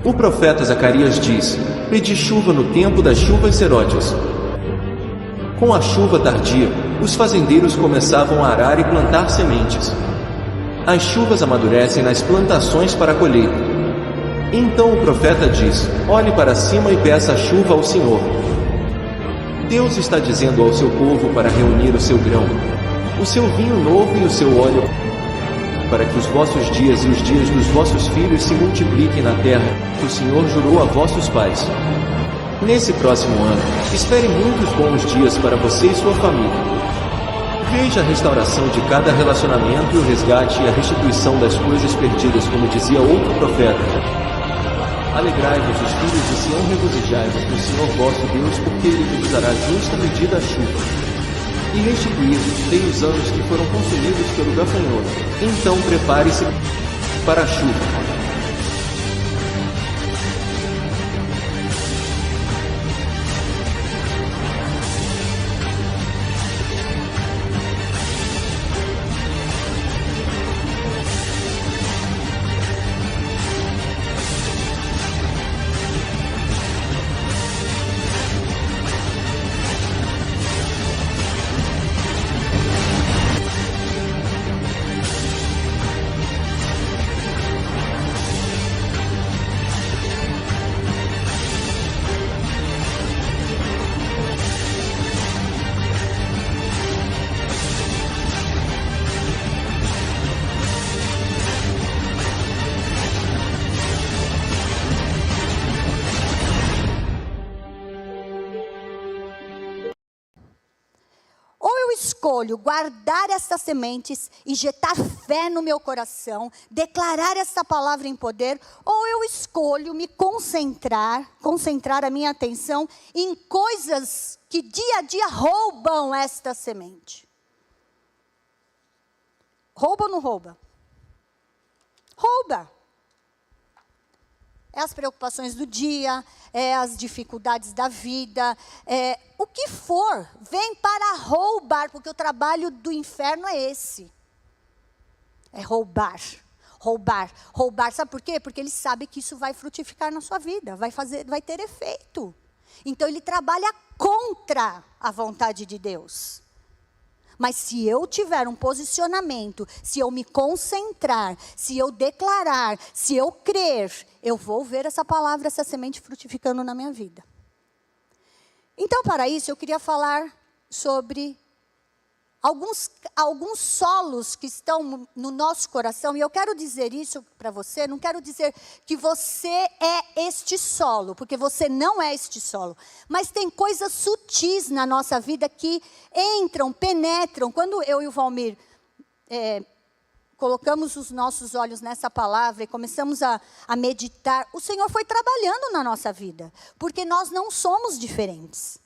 O profeta Zacarias diz: pedi chuva no tempo das chuvas serôdias. Com a chuva tardia, os fazendeiros começavam a arar e plantar sementes. As chuvas amadurecem nas plantações para a colheita. Então o profeta diz: olhe para cima e peça a chuva ao Senhor. Deus está dizendo ao seu povo para reunir o seu grão, o seu vinho novo e o seu óleo, para que os vossos dias e os dias dos vossos filhos se multipliquem na terra, que o Senhor jurou a vossos pais. Nesse próximo ano, espere muitos bons dias para você e sua família. Veja a restauração de cada relacionamento e o resgate e a restituição das coisas perdidas, como dizia outro profeta. Alegrai-vos, os filhos de Sião, regozijai-vos no Senhor vosso Deus, porque Ele vos dará justa medida a chuva. E restituí-vos os anos que foram consumidos pelo gafanhoto. Então prepare-se para a chuva. Escolho guardar essas sementes, injetar fé no meu coração, declarar essa palavra em poder, ou eu escolho me concentrar a minha atenção em coisas que dia a dia roubam esta semente. Rouba ou não rouba? Rouba. É as preocupações do dia, é as dificuldades da vida, é o que for, vem para roubar, porque o trabalho do inferno é esse. É roubar, roubar, roubar. Sabe por quê? Porque ele sabe que isso vai frutificar na sua vida, vai ter efeito. Então ele trabalha contra a vontade de Deus. Mas se eu tiver um posicionamento, se eu me concentrar, se eu declarar, se eu crer, eu vou ver essa palavra, essa semente frutificando na minha vida. Então, para isso, eu queria falar sobre alguns solos que estão no nosso coração. E eu quero dizer isso para você, não quero dizer que você é este solo, porque você não é este solo. Mas tem coisas sutis na nossa vida que entram, penetram. Quando eu e o Valmir colocamos os nossos olhos nessa palavra e começamos a meditar, o Senhor foi trabalhando na nossa vida. Porque nós não somos diferentes.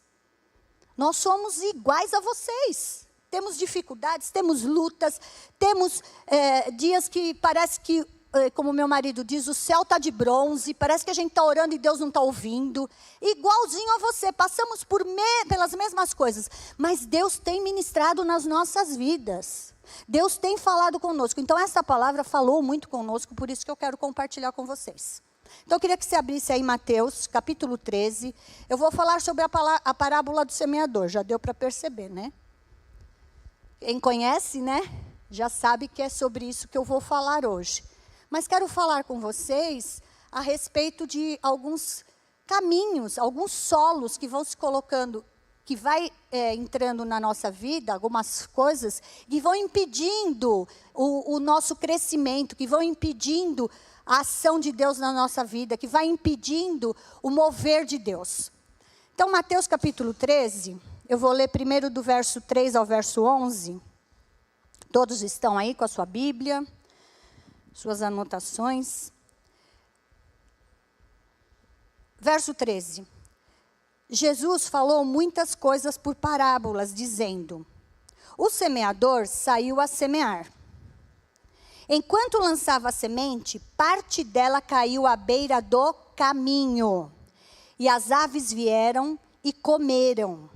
Nós somos iguais a vocês. Temos dificuldades, temos lutas, temos dias que parece que, como meu marido diz, o céu está de bronze, parece que a gente está orando e Deus não está ouvindo. Igualzinho a você, passamos pelas mesmas coisas, mas Deus tem ministrado nas nossas vidas. Deus tem falado conosco. Então essa palavra falou muito conosco, por isso que eu quero compartilhar com vocês. Então eu queria que você abrisse aí Mateus, capítulo 13. Eu vou falar sobre a parábola do semeador, já deu para perceber, né? Quem conhece, né, já sabe que é sobre isso que eu vou falar hoje. Mas quero falar com vocês a respeito de alguns caminhos, alguns solos que vão se colocando, que vai entrando na nossa vida, algumas coisas, que vão impedindo o nosso crescimento, que vão impedindo a ação de Deus na nossa vida, que vai impedindo o mover de Deus. Então, Mateus capítulo 13... Eu vou ler primeiro do verso 3 ao verso 11. Todos estão aí com a sua Bíblia, suas anotações. Verso 13. Jesus falou muitas coisas por parábolas, dizendo: o semeador saiu a semear. Enquanto lançava a semente, parte dela caiu à beira do caminho, e as aves vieram e comeram.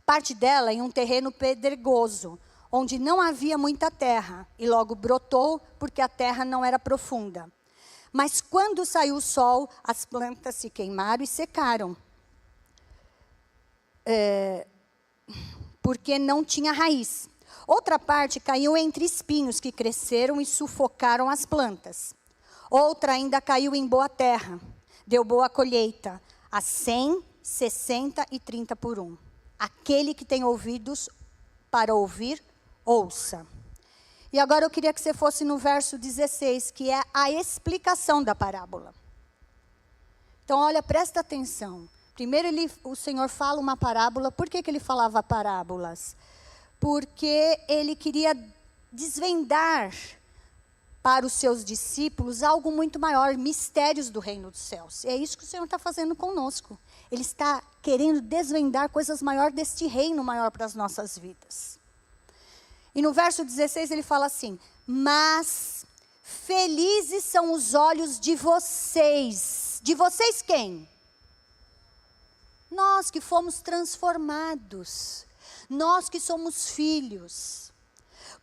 Parte dela em um terreno pedregoso, onde não havia muita terra, e logo brotou, porque a terra não era profunda. Mas quando saiu o sol, as plantas se queimaram e secaram. Porque não tinha raiz. Outra parte caiu entre espinhos que cresceram e sufocaram as plantas. Outra ainda caiu em boa terra, deu boa colheita, a 100, 60 e 30 por 1. Aquele que tem ouvidos para ouvir, ouça. E agora eu queria que você fosse no verso 16, que é a explicação da parábola. Então, olha, presta atenção. Primeiro o Senhor fala uma parábola. Por que ele falava parábolas? Porque ele queria desvendar para os seus discípulos algo muito maior, mistérios do reino dos céus. É isso que o Senhor está fazendo conosco. Ele está querendo desvendar coisas maiores deste reino maior para as nossas vidas. E no verso 16 ele fala assim: mas felizes são os olhos de vocês. De vocês quem? Nós que fomos transformados. Nós que somos filhos.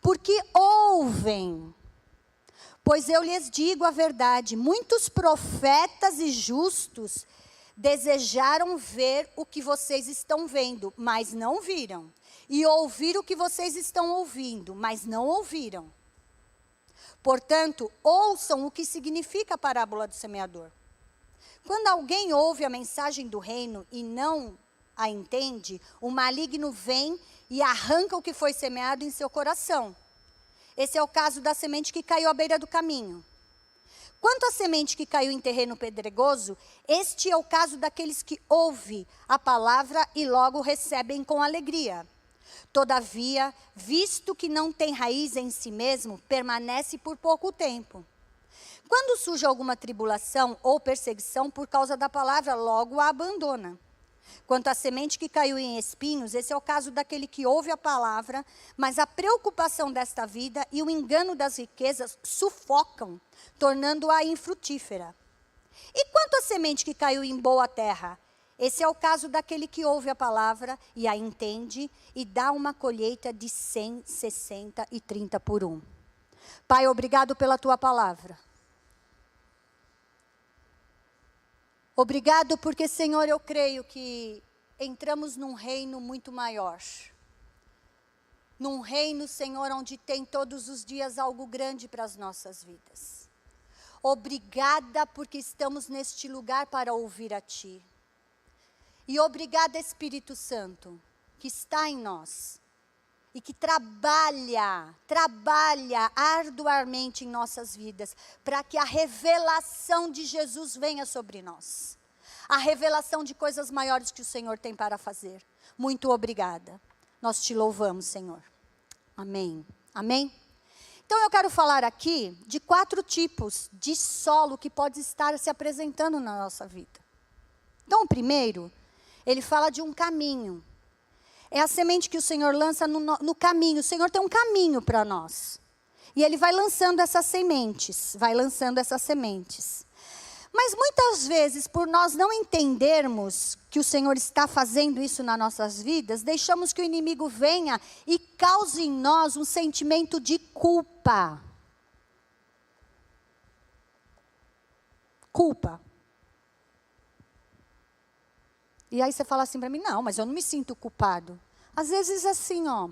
Porque ouvem. Pois eu lhes digo a verdade, muitos profetas e justos desejaram ver o que vocês estão vendo, mas não viram. E ouvir o que vocês estão ouvindo, mas não ouviram. Portanto, ouçam o que significa a parábola do semeador. Quando alguém ouve a mensagem do reino e não a entende, o maligno vem e arranca o que foi semeado em seu coração. Esse é o caso da semente que caiu à beira do caminho. Quanto à semente que caiu em terreno pedregoso, este é o caso daqueles que ouvem a palavra e logo recebem com alegria. Todavia, visto que não tem raiz em si mesmo, permanece por pouco tempo. Quando surge alguma tribulação ou perseguição por causa da palavra, logo a abandona. Quanto à semente que caiu em espinhos, esse é o caso daquele que ouve a palavra, mas a preocupação desta vida e o engano das riquezas sufocam, tornando-a infrutífera. E quanto à semente que caiu em boa terra? Esse é o caso daquele que ouve a palavra e a entende e dá uma colheita de 100, 60 e 30 por 1. Pai, obrigado pela tua palavra. Obrigado porque, Senhor, eu creio que entramos num reino muito maior. Num reino, Senhor, onde tem todos os dias algo grande para as nossas vidas. Obrigada porque estamos neste lugar para ouvir a Ti. E obrigada, Espírito Santo, que está em nós. E que trabalha arduamente em nossas vidas, para que a revelação de Jesus venha sobre nós. A revelação de coisas maiores que o Senhor tem para fazer. Muito obrigada. Nós te louvamos, Senhor. Amém. Amém? Então eu quero falar aqui de 4 tipos de solo que pode estar se apresentando na nossa vida. Então o primeiro, ele fala de um caminho. É a semente que o Senhor lança no caminho. O Senhor tem um caminho para nós. E Ele vai lançando essas sementes. Mas muitas vezes, por nós não entendermos que o Senhor está fazendo isso nas nossas vidas, deixamos que o inimigo venha e cause em nós um sentimento de culpa. Culpa. E aí você fala assim para mim, não, mas eu não me sinto culpado. Às vezes assim, ó.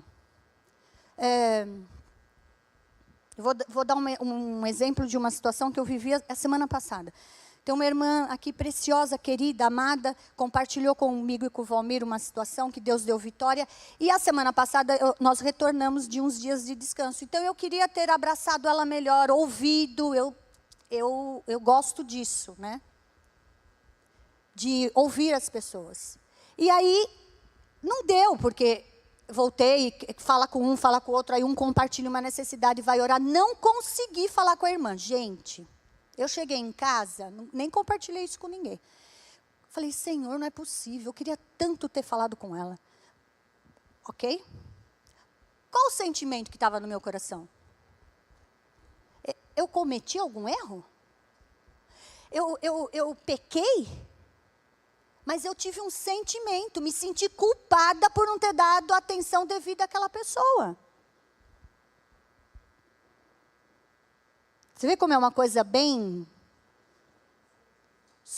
Vou dar um exemplo de uma situação que eu vivi a semana passada. Tem uma irmã aqui preciosa, querida, amada, compartilhou comigo e com o Valmir uma situação que Deus deu vitória. E a semana passada nós retornamos de uns dias de descanso. Então eu queria ter abraçado ela melhor, ouvido, eu gosto disso, né? De ouvir as pessoas. E aí, não deu, porque voltei, fala com um, fala com o outro, aí um compartilha uma necessidade e vai orar. Não consegui falar com a irmã. Gente, eu cheguei em casa, nem compartilhei isso com ninguém. Falei, Senhor, não é possível, eu queria tanto ter falado com ela. Ok? Qual o sentimento que estava no meu coração? Eu cometi algum erro? Eu pequei? Mas eu tive um sentimento, me senti culpada por não ter dado a atenção devida àquela pessoa. Você vê como é uma coisa bem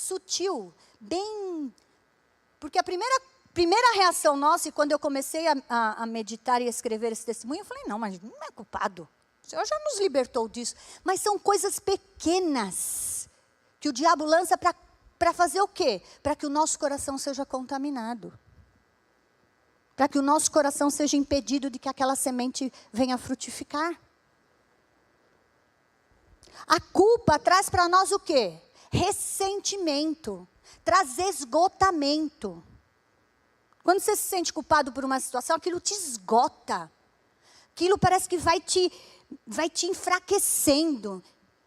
sutil, bem... Porque a primeira reação nossa, e quando eu comecei a meditar e a escrever esse testemunho, eu falei, não, mas não é culpado. O Senhor já nos libertou disso. Mas são coisas pequenas que o diabo lança para fazer o quê? Para que o nosso coração seja contaminado. Para que o nosso coração seja impedido de que aquela semente venha frutificar. A culpa traz para nós o quê? Ressentimento. Traz esgotamento. Quando você se sente culpado por uma situação, aquilo te esgota. Aquilo parece que vai te enfraquecendo.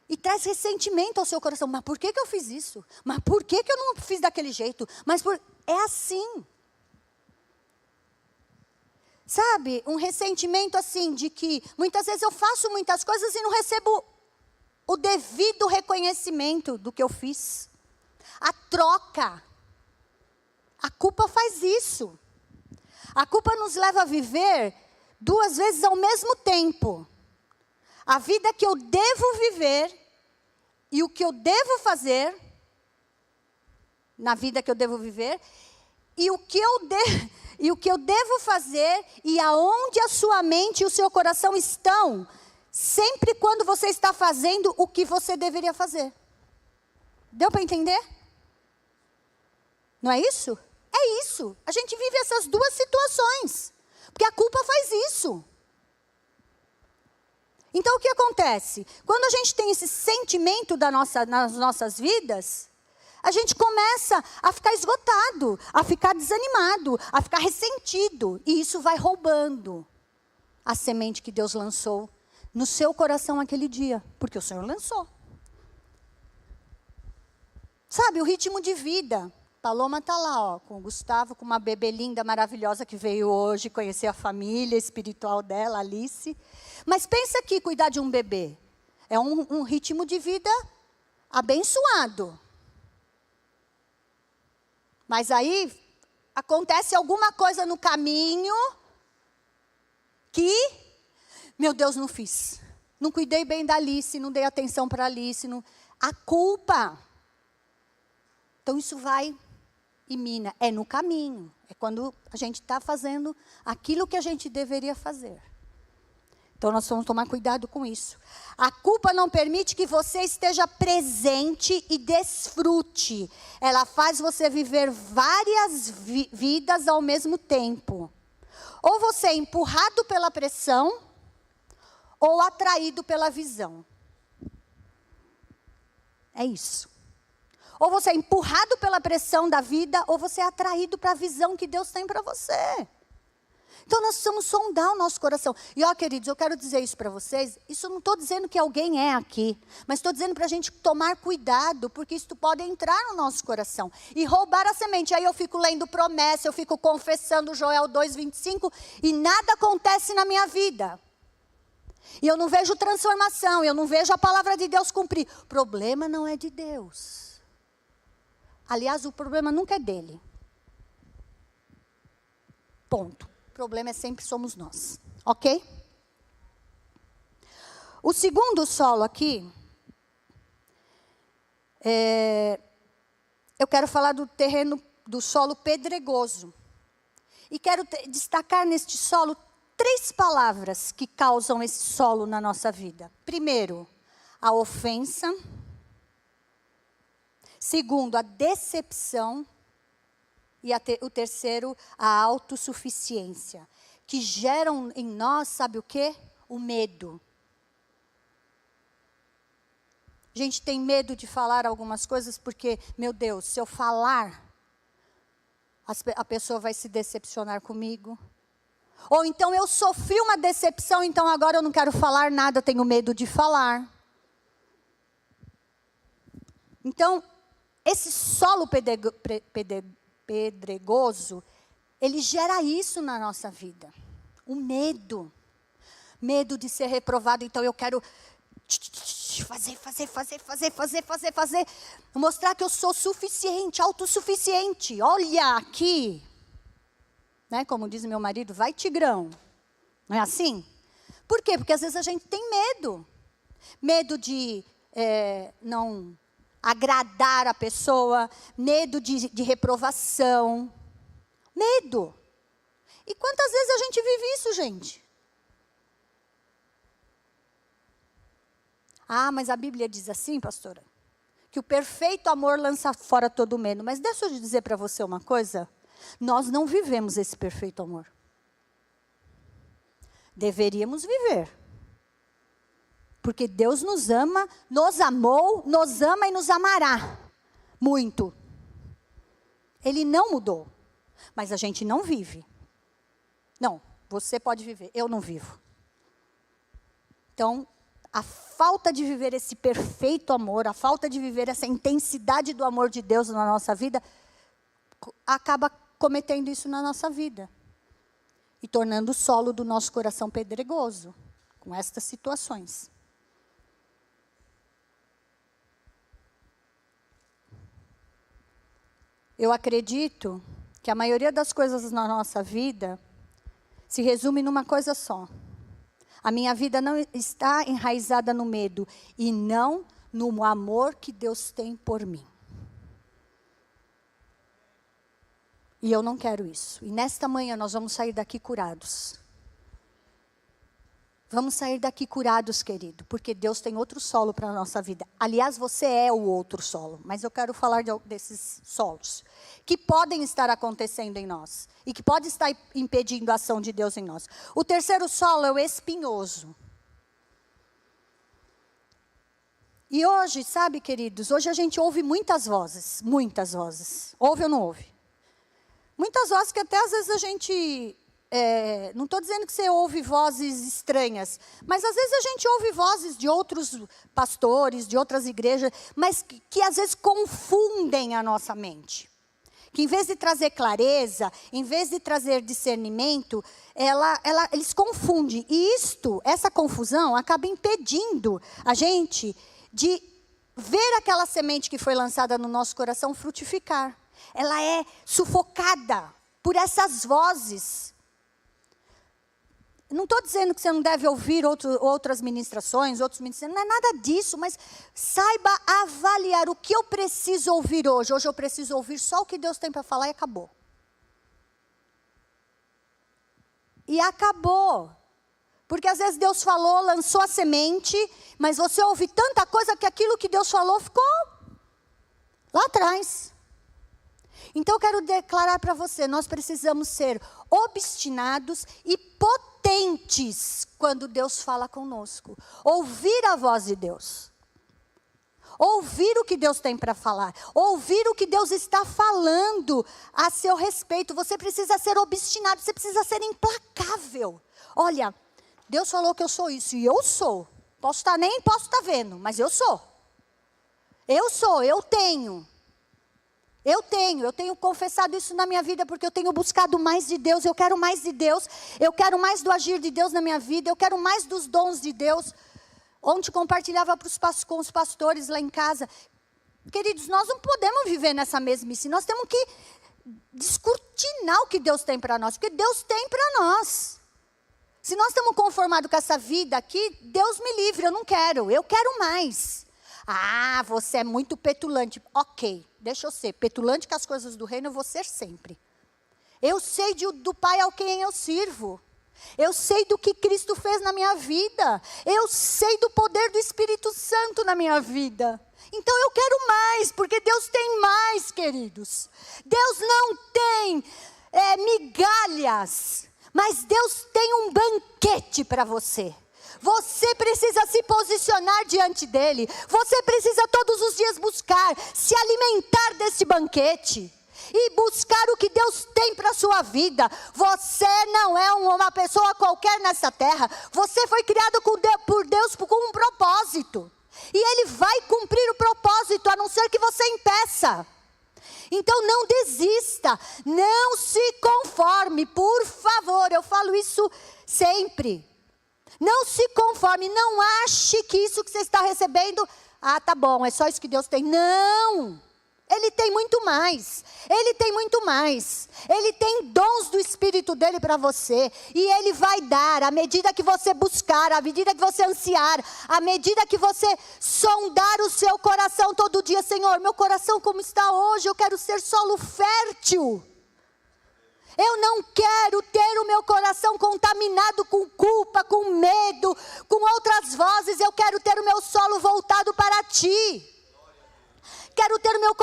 E traz ressentimento ao seu coração. Mas por que eu fiz isso? Mas por que eu não fiz daquele jeito? É assim. Sabe, um ressentimento assim, de que muitas vezes eu faço muitas coisas e não recebo o devido reconhecimento do que eu fiz. A troca. A culpa faz isso. A culpa nos leva a viver 2 vezes ao mesmo tempo. A vida que eu devo viver e o que eu devo fazer na vida que eu devo viver e o que eu devo fazer e aonde a sua mente e o seu coração estão, sempre quando você está fazendo o que você deveria fazer. Deu para entender? Não é isso? É isso. A gente vive essas 2 situações. Porque a culpa faz isso. Então o que acontece? Quando a gente tem esse sentimento nas nossas vidas, a gente começa a ficar esgotado, a ficar desanimado, a ficar ressentido. E isso vai roubando a semente que Deus lançou no seu coração aquele dia. Porque o Senhor lançou. Sabe, o ritmo de vida. Paloma está lá, ó, com o Gustavo, com uma bebê linda, maravilhosa, que veio hoje conhecer a família espiritual dela, Alice. Mas pensa aqui, cuidar de um bebê. É um ritmo de vida abençoado. Mas aí, acontece alguma coisa no caminho que, meu Deus, não fiz. Não cuidei bem da Alice, não dei atenção para a Alice. A culpa. Então, isso vai e mina. É no caminho. É quando a gente está fazendo aquilo que a gente deveria fazer. Então, nós vamos tomar cuidado com isso. A culpa não permite que você esteja presente e desfrute. Ela faz você viver várias vidas ao mesmo tempo. Ou você é empurrado pela pressão, ou atraído pela visão. É isso. Ou você é empurrado pela pressão da vida, ou você é atraído para a visão que Deus tem para você. Então, nós precisamos sondar o nosso coração. E, ó, queridos, eu quero dizer isso para vocês. Isso eu não estou dizendo que alguém é aqui. Mas estou dizendo para a gente tomar cuidado, porque isso pode entrar no nosso coração. E roubar a semente. Aí eu fico lendo promessa, eu fico confessando Joel 2:25, e nada acontece na minha vida. E eu não vejo transformação, eu não vejo a palavra de Deus cumprir. O problema não é de Deus. Aliás, o problema nunca é dele. Ponto. O problema é sempre somos nós. Ok? O segundo solo aqui, eu quero falar do terreno, do solo pedregoso. E quero destacar neste solo 3 palavras que causam esse solo na nossa vida. Primeiro, a ofensa. Segundo, a decepção. E o terceiro, a autossuficiência. Que geram em nós, sabe o quê? O medo. A gente tem medo de falar algumas coisas porque, meu Deus, se eu falar, a pessoa vai se decepcionar comigo. Ou então eu sofri uma decepção, então agora eu não quero falar nada, tenho medo de falar. Então, esse solo pedregoso, ele gera isso na nossa vida. O medo. Medo de ser reprovado, então eu quero fazer. Mostrar que eu sou suficiente, autossuficiente. Olha aqui. Né, como diz meu marido, vai tigrão. Não é assim? Por quê? Porque às vezes a gente tem medo. Medo de não agradar a pessoa, medo de reprovação. Medo. E quantas vezes a gente vive isso, gente? Ah, mas a Bíblia diz assim, pastora, que o perfeito amor lança fora todo medo. Mas deixa eu dizer para você uma coisa. Nós não vivemos esse perfeito amor. Deveríamos viver. Porque Deus nos ama, nos amou, nos ama e nos amará. Muito. Ele não mudou. Mas a gente não vive. Não, você pode viver, eu não vivo. Então, a falta de viver esse perfeito amor, a falta de viver essa intensidade do amor de Deus na nossa vida, acaba cometendo isso na nossa vida. E tornando o solo do nosso coração pedregoso, com estas situações. Eu acredito que a maioria das coisas na nossa vida se resume numa coisa só. A minha vida não está enraizada no medo e não no amor que Deus tem por mim. E eu não quero isso. E nesta manhã nós vamos sair daqui curados. Vamos sair daqui curados, querido, porque Deus tem outro solo para a nossa vida. Aliás, você é o outro solo, mas eu quero falar desses solos que podem estar acontecendo em nós e que podem estar impedindo a ação de Deus em nós. O terceiro solo é o espinhoso. E hoje, sabe, queridos, hoje a gente ouve muitas vozes. Ouve ou não ouve? Muitas vozes que até às vezes a gente... não estou dizendo que você ouve vozes estranhas, mas às vezes a gente ouve vozes de outros pastores, de outras igrejas, mas que às vezes confundem a nossa mente. Que em vez de trazer clareza, em vez de trazer discernimento, eles confundem. E essa confusão acaba impedindo a gente de ver aquela semente que foi lançada no nosso coração frutificar. Ela é sufocada por essas vozes. Não estou dizendo que você não deve ouvir outras ministrações, outros ministérios, não é nada disso, mas saiba avaliar o que eu preciso ouvir hoje. Hoje eu preciso ouvir só o que Deus tem para falar e acabou. E acabou. Porque às vezes Deus falou, lançou a semente, mas você ouve tanta coisa que aquilo que Deus falou ficou lá atrás. Então eu quero declarar para você, nós precisamos ser obstinados e potentes quando Deus fala conosco. Ouvir a voz de Deus. Ouvir o que Deus tem para falar. Ouvir o que Deus está falando a seu respeito. Você precisa ser obstinado, você precisa ser implacável. Olha, Deus falou que eu sou isso e eu sou. Nem posso estar vendo, mas eu sou. Eu tenho. Eu tenho confessado isso na minha vida, porque eu tenho buscado mais de Deus, eu quero mais de Deus, eu quero mais do agir de Deus na minha vida, eu quero mais dos dons de Deus. Ontem compartilhava com os pastores lá em casa. Queridos, nós não podemos viver nessa mesmice, nós temos que descortinar o que Deus tem para nós, porque Deus tem para nós. Se nós estamos conformados com essa vida aqui, Deus me livre, eu não quero, eu quero mais. Ah, você é muito petulante. Ok, deixa eu ser. Petulante com as coisas do reino eu vou ser sempre. Eu sei do Pai ao quem eu sirvo. Eu sei do que Cristo fez na minha vida. Eu sei do poder do Espírito Santo na minha vida. Então eu quero mais, porque Deus tem mais, queridos. Deus não tem migalhas, mas Deus tem um banquete para você. Você precisa se posicionar diante dele. Você precisa todos os dias buscar, se alimentar desse banquete. E buscar o que Deus tem para a sua vida. Você não é uma pessoa qualquer nessa terra. Você foi criado por Deus com um propósito. E ele vai cumprir o propósito, a não ser que você impeça. Então não desista, não se conforme, por favor. Eu falo isso sempre. Não se conforme, não ache que isso que você está recebendo, tá bom, é só isso que Deus tem. Não! Ele tem muito mais. Ele tem muito mais. Ele tem dons do Espírito dele para você. E ele vai dar à medida que você buscar, à medida que você ansiar, à medida que você sondar o seu coração todo dia. Senhor, meu coração como está hoje? Eu quero ser solo fértil. Eu não quero ter o meu coração contaminado com culpa, com medo, com outras vozes. Eu quero ter o meu solo voltado para ti. Quero ter o meu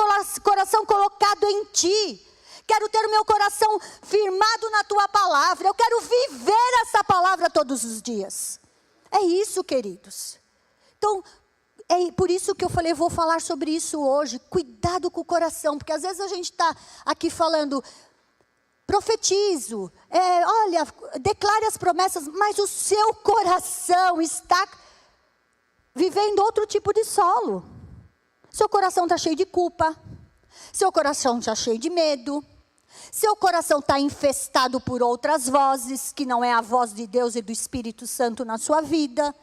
coração colocado em ti. Quero ter o meu coração firmado na tua palavra. Eu quero viver essa palavra todos os dias. É isso, queridos. Então, é por isso que eu falei, eu vou falar sobre isso hoje. Cuidado com o coração, porque às vezes a gente está aqui falando... Profetizo, olha, declare as promessas, mas o seu coração está vivendo outro tipo de solo. Seu coração está cheio de culpa, seu coração está cheio de medo, seu coração está infestado por outras vozes, que não é a voz de Deus e do Espírito Santo na sua vida.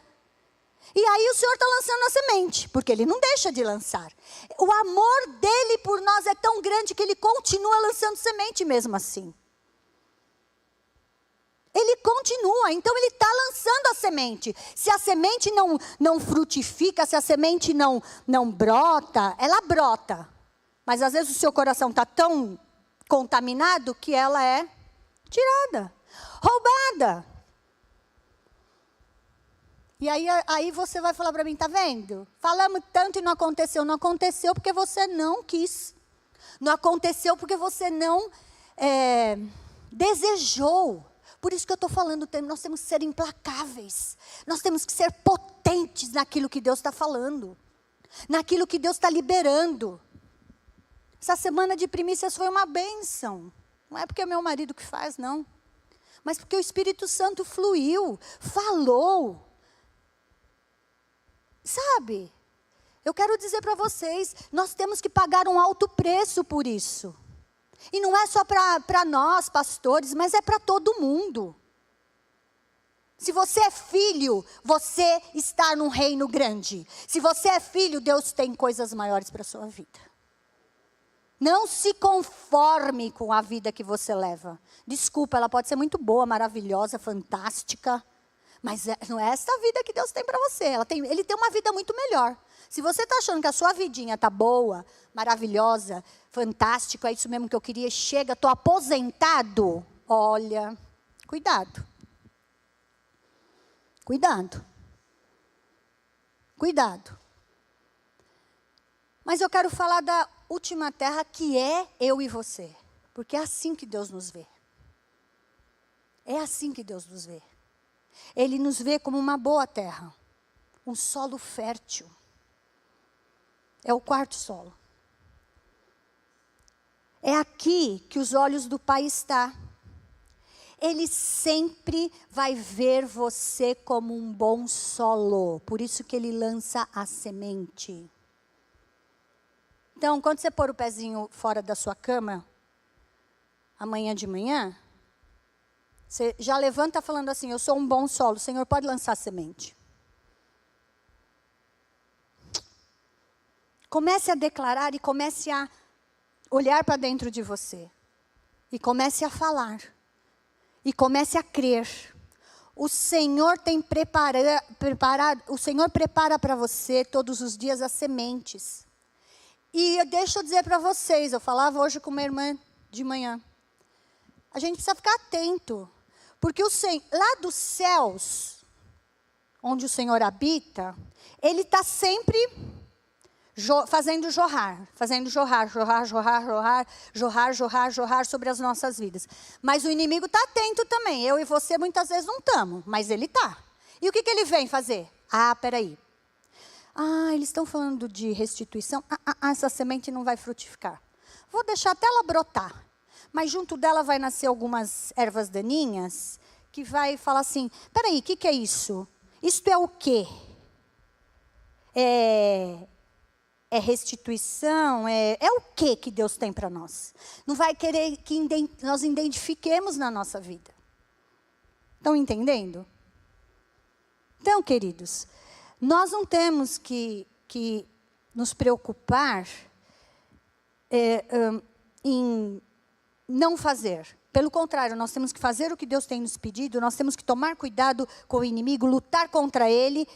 E aí o Senhor está lançando a semente, porque Ele não deixa de lançar. O amor dEle por nós é tão grande que Ele continua lançando semente mesmo assim. Ele continua, então Ele está lançando a semente. Se a semente não frutifica, se a semente não brota, ela brota. Mas às vezes o seu coração está tão contaminado que ela é tirada, roubada. E aí você vai falar para mim, tá vendo? Falamos tanto e não aconteceu. Não aconteceu porque você não quis. Não aconteceu porque você não desejou. Por isso que eu estou falando, nós temos que ser implacáveis. Nós temos que ser potentes naquilo que Deus está falando. Naquilo que Deus está liberando. Essa semana de primícias foi uma bênção. Não é porque é meu marido que faz, não. Mas porque o Espírito Santo fluiu, falou. Sabe, eu quero dizer para vocês, nós temos que pagar um alto preço por isso. E não é só para nós, pastores, mas é para todo mundo. Se você é filho, você está num reino grande. Se você é filho, Deus tem coisas maiores para a sua vida. Não se conforme com a vida que você leva. Desculpa, ela pode ser muito boa, maravilhosa, fantástica. Mas não é essa vida que Deus tem para você. Ele tem uma vida muito melhor. Se você está achando que a sua vidinha está boa, maravilhosa, fantástica, é isso mesmo que eu queria, chega, estou aposentado. Olha, cuidado. Cuidado. Cuidado. Mas eu quero falar da última terra que é eu e você. Porque é assim que Deus nos vê. É assim que Deus nos vê. Ele nos vê como uma boa terra, um solo fértil. É o quarto solo. É aqui que os olhos do Pai estão. Ele sempre vai ver você como um bom solo. Por isso que Ele lança a semente. Então, quando você pôr o pezinho fora da sua cama, amanhã de manhã, você já levanta falando assim, eu sou um bom solo, o Senhor pode lançar semente. Comece a declarar e comece a olhar para dentro de você. E comece a falar. E comece a crer. O Senhor tem preparado, o Senhor prepara para você todos os dias as sementes. E deixa eu dizer para vocês, eu falava hoje com uma irmã de manhã. A gente precisa ficar atento. Porque lá dos céus, onde o Senhor habita, Ele está sempre fazendo jorrar sobre as nossas vidas. Mas o inimigo está atento também. Eu e você muitas vezes não estamos, mas ele está. E o que ele vem fazer? Peraí. Eles estão falando de restituição. Essa semente não vai frutificar. Vou deixar até ela brotar. Mas junto dela vai nascer algumas ervas daninhas que vai falar assim, peraí, o que é isso? Isto é o quê? É restituição? É o que Deus tem para nós? Não vai querer que nós identifiquemos na nossa vida. Estão entendendo? Então, queridos, nós não temos que nos preocupar em não fazer. Pelo contrário, nós temos que fazer o que Deus tem nos pedido, nós temos que tomar cuidado com o inimigo, lutar contra ele,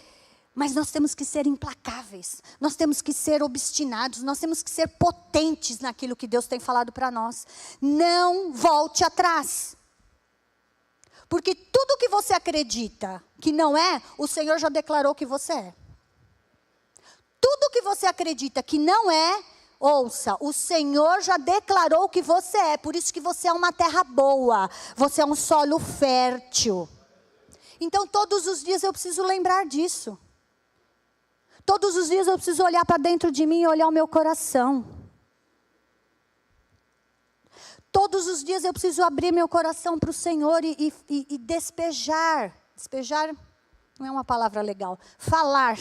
mas nós temos que ser implacáveis, nós temos que ser obstinados, nós temos que ser potentes naquilo que Deus tem falado para nós. Não volte atrás. Porque tudo que você acredita que não é, o Senhor já declarou que você é. Tudo que você acredita que não é, ouça, o Senhor já declarou que você é. Por isso que você é uma terra boa, você é um solo fértil. Então todos os dias eu preciso lembrar disso. Todos os dias eu preciso olhar para dentro de mim e olhar o meu coração. Todos os dias eu preciso abrir meu coração para o Senhor e despejar. Despejar não é uma palavra legal. Falar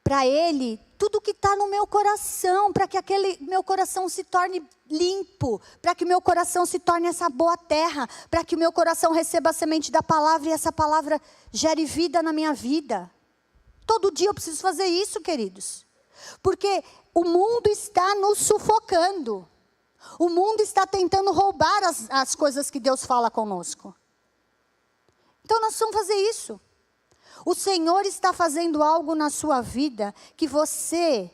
para Ele tudo que está no meu coração, para que aquele meu coração se torne limpo, para que o meu coração se torne essa boa terra, para que o meu coração receba a semente da palavra e essa palavra gere vida na minha vida. Todo dia eu preciso fazer isso, queridos. Porque o mundo está nos sufocando. O mundo está tentando roubar as coisas que Deus fala conosco. Então nós vamos fazer isso. O Senhor está fazendo algo na sua vida que você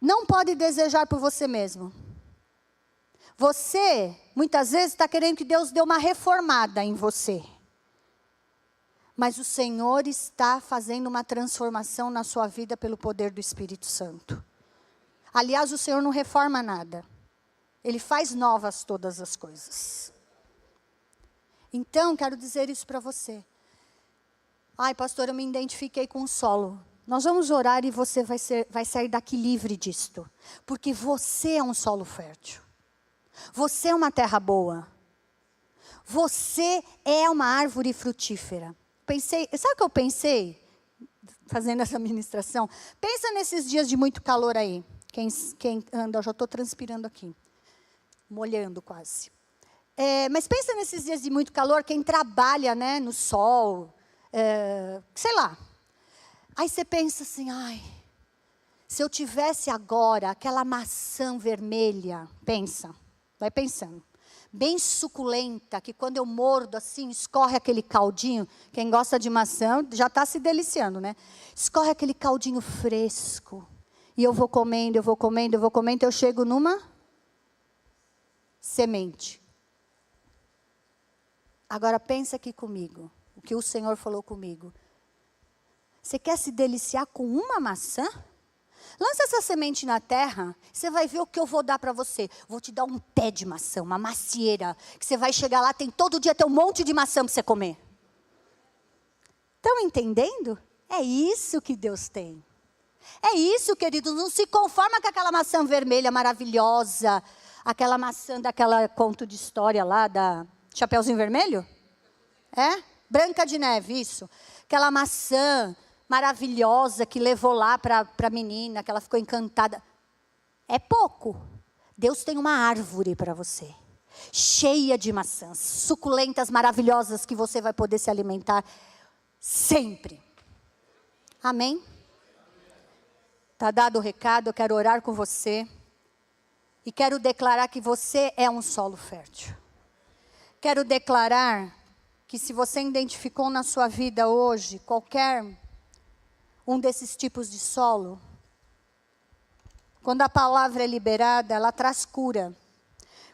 não pode desejar por você mesmo. Você, muitas vezes, está querendo que Deus dê uma reformada em você. Mas o Senhor está fazendo uma transformação na sua vida pelo poder do Espírito Santo. Aliás, o Senhor não reforma nada. Ele faz novas todas as coisas. Então, quero dizer isso para você. Ai, pastor, eu me identifiquei com o solo. Nós vamos orar e você vai sair daqui livre disto. Porque você é um solo fértil. Você é uma terra boa. Você é uma árvore frutífera. Sabe o que eu pensei? Fazendo essa ministração. Pensa nesses dias de muito calor aí. Quem anda, eu já estou transpirando aqui. Molhando quase. Mas pensa nesses dias de muito calor, quem trabalha, né, no sol, sei lá. Aí você pensa assim, ai, se eu tivesse agora aquela maçã vermelha, vai pensando, bem suculenta, que quando eu mordo assim, escorre aquele caldinho, quem gosta de maçã já está se deliciando, né? Escorre aquele caldinho fresco, e eu vou comendo, eu chego numa semente. Agora pensa aqui comigo, o que o Senhor falou comigo. Você quer se deliciar com uma maçã? Lança essa semente na terra, você vai ver o que eu vou dar para você. Vou te dar um pé de maçã, uma macieira, que você vai chegar lá, todo dia tem um monte de maçã para você comer. Estão entendendo? É isso que Deus tem. É isso, queridos, não se conforma com aquela maçã vermelha maravilhosa, aquela maçã daquela conto de história lá, da Chapeuzinho Vermelho? Branca de Neve, isso. Aquela maçã maravilhosa que levou lá para a menina, que ela ficou encantada. É pouco. Deus tem uma árvore para você, cheia de maçãs, suculentas, maravilhosas, que você vai poder se alimentar sempre. Amém? Está dado o recado, eu quero orar com você. E quero declarar que você é um solo fértil. Quero declarar que se você identificou na sua vida hoje qualquer um desses tipos de solo, quando a palavra é liberada, ela traz cura.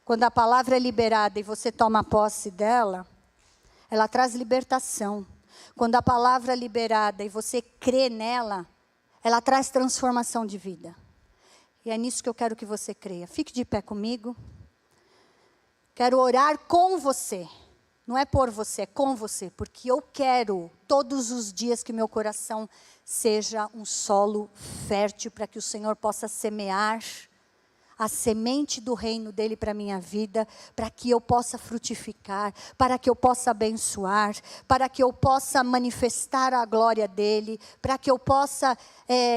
Quando a palavra é liberada e você toma posse dela, ela traz libertação. Quando a palavra é liberada e você crê nela, ela traz transformação de vida. E é nisso que eu quero que você creia. Fique de pé comigo. Quero orar com você. Não é por você, é com você. Porque eu quero todos os dias que meu coração seja um solo fértil para que o Senhor possa semear a semente do reino dele para a minha vida, para que eu possa frutificar, para que eu possa abençoar, para que eu possa manifestar a glória dele, para que eu possa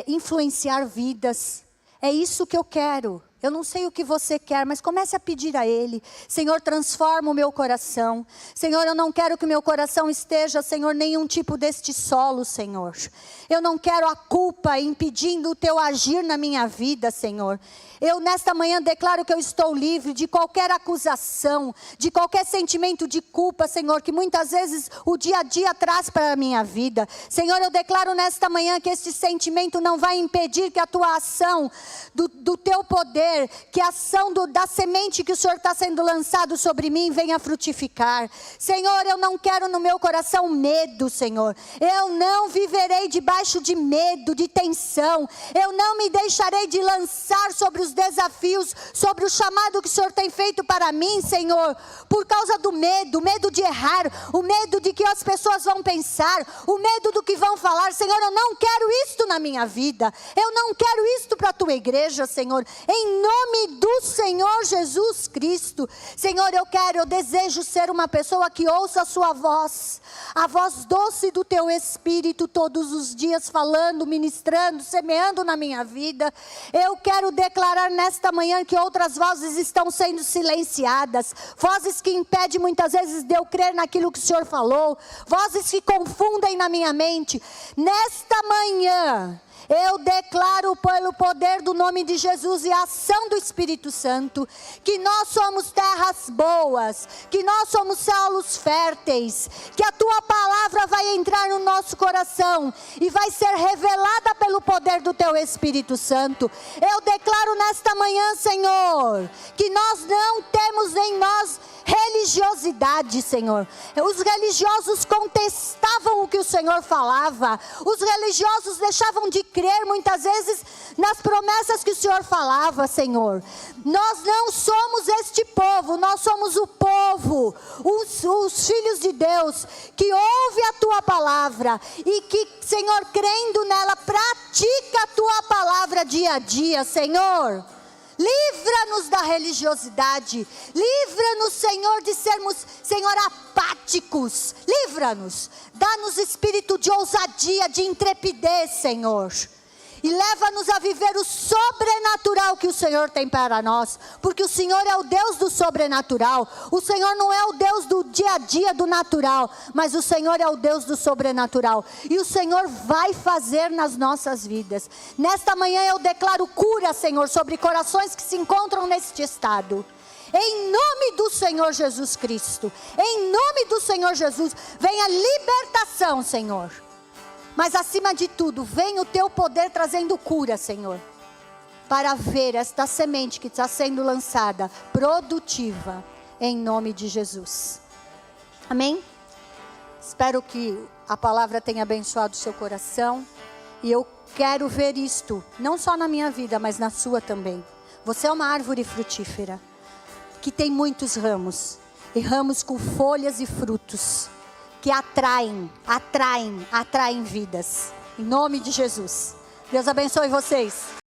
influenciar vidas. É isso que eu quero. Eu não sei o que você quer, mas comece a pedir a Ele. Senhor, transforma o meu coração. Senhor, eu não quero que o meu coração esteja, Senhor, nenhum tipo deste solo, Senhor. Eu não quero a culpa impedindo o teu agir na minha vida, Senhor. Eu nesta manhã declaro que eu estou livre de qualquer acusação, de qualquer sentimento de culpa, Senhor, que muitas vezes o dia a dia traz para a minha vida. Senhor, eu declaro nesta manhã que este sentimento não vai impedir que a tua ação do teu poder, que a ação da semente que o Senhor está sendo lançado sobre mim venha frutificar. Senhor, eu não quero no meu coração medo, Senhor. Eu não viverei debaixo de medo, de tensão. Eu não me deixarei de lançar sobre os desafios, sobre o chamado que o Senhor tem feito para mim, Senhor, por causa do medo, o medo de errar, o medo de que as pessoas vão pensar, o medo do que vão falar. Senhor, eu não quero isto na minha vida, eu não quero isto para a tua igreja, Senhor, em nome do Senhor Jesus Cristo. Senhor, eu desejo ser uma pessoa que ouça a sua voz, a voz doce do teu Espírito todos os dias, falando, ministrando, semeando na minha vida. Eu quero declarar nesta manhã que outras vozes estão sendo silenciadas, vozes que impedem muitas vezes de eu crer naquilo que o Senhor falou, vozes que confundem na minha mente. Nesta manhã, eu declaro pelo poder do nome de Jesus e a ação do Espírito Santo, que nós somos terras boas, que nós somos solos férteis, que a tua palavra vai entrar no nosso coração e vai ser revelada pelo poder do teu Espírito Santo. Eu declaro nesta manhã, Senhor, que nós não temos em nós religiosidade, Senhor. Os religiosos contestavam o que o Senhor falava, os religiosos deixavam de crer muitas vezes nas promessas que o Senhor falava, Senhor. Nós não somos este povo, nós somos o povo, os filhos de Deus, que ouve a tua palavra e que, Senhor, crendo nela, pratica a tua palavra dia a dia, Senhor. Livra-nos da religiosidade, livra-nos, Senhor, de sermos, Senhor, apáticos, livra-nos, dá-nos espírito de ousadia, de intrepidez, Senhor, e leva-nos a viver o sobrenatural que o Senhor tem para nós, porque o Senhor é o Deus do sobrenatural. O Senhor não é o Deus do dia a dia, do natural, mas o Senhor é o Deus do sobrenatural, e o Senhor vai fazer nas nossas vidas. Nesta manhã eu declaro cura, Senhor, sobre corações que se encontram neste estado, em nome do Senhor Jesus Cristo. Em nome do Senhor Jesus, venha libertação, Senhor. Mas acima de tudo, vem o teu poder trazendo cura, Senhor, para ver esta semente que está sendo lançada, produtiva, em nome de Jesus. Amém? Espero que a palavra tenha abençoado o seu coração. E eu quero ver isto, não só na minha vida, mas na sua também. Você é uma árvore frutífera, que tem muitos ramos, e ramos com folhas e frutos, que atraem vidas, em nome de Jesus. Deus abençoe vocês.